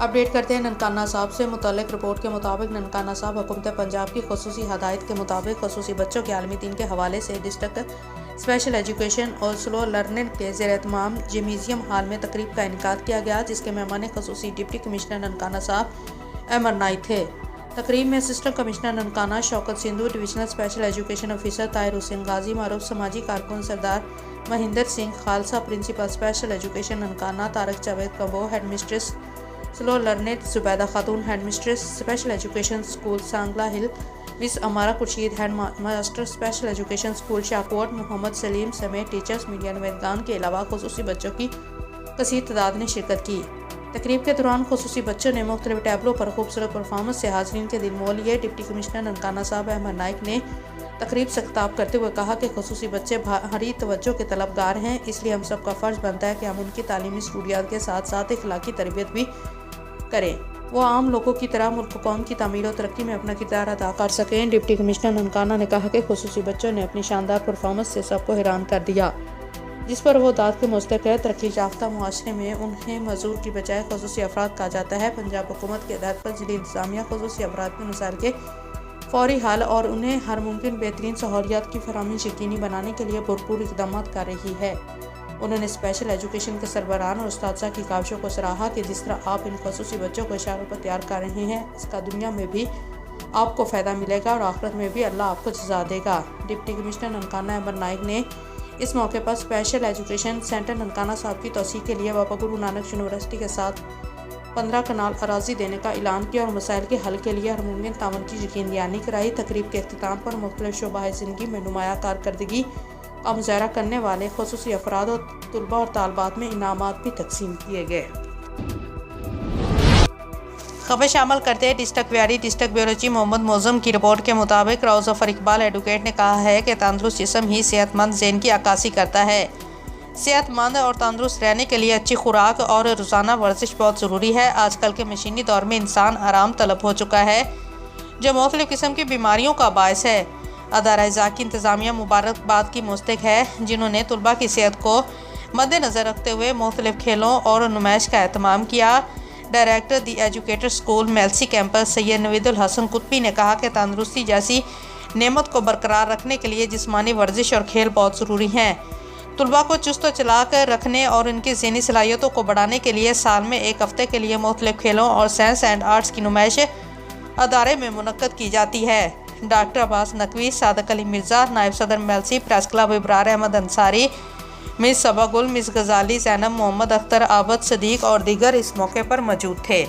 Update करते हैं ननकाना साहब से मुतल्लिक रिपोर्ट के मुताबिक ननकाना साहब हुकूमत पंजाब की खुसूसी हदायत के मुताबिक खुसूसी बच्चों के आलमी दिन के हवाले से डिस्ट्रिक्ट स्पेशल एजुकेशन और स्लो लर्निंग के ज़ेर एहतमाम जिम्नेज़ियम हॉल में तकरीब का इनेकाद किया गया, जिसके मेहमान खुसूसी डिप्टी कमिश्नर ननकाना साहब अमर नाइक थे। तकरीब में assistant commissioner Nankana Shaukat Sindhu, divisional special education officer Tahir Hussain Ghazi, मारूफ समाजी कारकुन Sardar Mahinder Singh Khalsa, principal special education Nankana Tariq Javed Kabo, headmistress slow learned Zubaida Khatoon, headmistress special education school Sangla hill miss Amara Khurshid, headmaster special education school Shahkot Mohammad Saleem समेत टीचर्स, मीडिया नुमाइंदगान के अलावा खुसूसी बच्चों की कसीर तादाद ने शिरकत की। तकरीब के दौरान खुसूसी बच्चों ने मुख्तलिफ टैबलों पर खूबसूरत परफॉर्मेंस से हाज़रीन के दिल मोह लिए। डिप्टी कमिश्नर ननकाना साहब अहमद नाइक ने तकरीब से खिताब करते हुए कहा कि खुसूसी बच्चे भारी तवज्जो के तलबगार हैं, इसलिए हम सब का फ़र्ज़ बनता है कि हम उनकी तालीमी सहूलियात के साथ साथ इखलाकी तरबियत भी करें, वो आम लोगों की तरह मुल्क कौम की तामीर और तरक्की में अपना किरदार अदा कर सकें। डिप्टी कमिश्नर ननकाना ने कहा कि खुसूसी बच्चों ने अपनी शानदार परफॉर्मेंस से सबको हैरान कर दिया, जिस पर वो दाद के मुस्तक है। तरक्की याफ्ता मुआशरे में उन्हें मजदूर की बजाय खुसूसी अफराद कहा जाता है। पंजाब हुकूमत की हिदायत पर ज़िली इंतज़ामिया खुसूसी अफराद के मसाइल के फौरी हल और उन्हें हर मुमकिन बेहतरीन सहूलियात की फराहमी यकीनी बनाने के लिए भरपूर इक़दाम कर रही है। उन्होंने स्पेशल एजुकेशन के सरबराहान और उस्ताद की काविशों को सराहा कि जिस तरह आप इन खुसूसी बच्चों को इशारों पर तैयार कर रहे हैं, इसका दुनिया में भी आपको फ़ायदा मिलेगा और आखिरत में भी अल्लाह आपको सज़ा देगा। डिप्टी कमिश्नर ननकाना अमर नाइक ने इस मौके पर स्पेशल एजुकेशन सेंटर ननकाना साहब की तोसी के लिए बाबा गुरु नानक यूनिवर्सिटी के साथ 15 कनाल अराजी देने का ऐलान किया और मसाइल के हल के लिए हर मुमकिन तावन की यकीन दहानी कराई। तकरीब के अख्तिताम पर मुख्तलिफ शोबा ज़िंदगी में नुमाया कारकर्दगी का मुजाहरा करने वाले खुसूसी अफराद और तुलबा और तालबात में इनामात भी तकसीम किए गए। खबर शामिल करते हैं district bureau chief Mohammad Moazzam की रिपोर्ट के मुताबिक रौज़ ज़फ़र इकबाल एडवोकेट ने कहा है कि तंदुरुस्त जिस्म ही सेहतमंद ज़हन की अक्कासी करता है। सेहतमंद और तंदुरुस्त रहने के लिए अच्छी खुराक और रोज़ाना वर्जिश बहुत ज़रूरी है। आजकल के मशीनी दौर में इंसान आराम तलब हो चुका है, जो मुख्तलिफ़ किस्म की बीमारियों का बायस है। अदारा की इंतज़ामिया मुबारकबाद की मुस्तक है, जिन्होंने तुलबा की सेहत को मद्देनज़र रखते हुए मुख्तलिफ़ खेलों और नुमाइश का एहतमाम किया। Director the educator school Mailsi campus Syed Naveedul Hasan Qutbi ने कहा कि तंदुरुस्ती जैसी नेमत को बरकरार रखने के लिए जिस्मानी वर्जिश और खेल बहुत ज़रूरी हैं। तुलबा को चुस्त चला कर रखने और उनकी ज़हनी सलाहियतों को बढ़ाने के लिए साल में एक हफ़्ते के लिए मुख्तलिफ़ खेलों और साइंस एंड आर्ट्स की नुमाइश अदारे में मुनक्कद की जाती है। डॉक्टर अब्बास नकवी, सादक अली मिर्ज़ा, नायब सदर Mailsi, press club Ibrar Ahmed Ansari, miss Saba Gul, miss गजाली, ज़ैनब, मोहम्मद अख्तर, आबद सदीक और दीगर इस मौके पर मौजूद थे।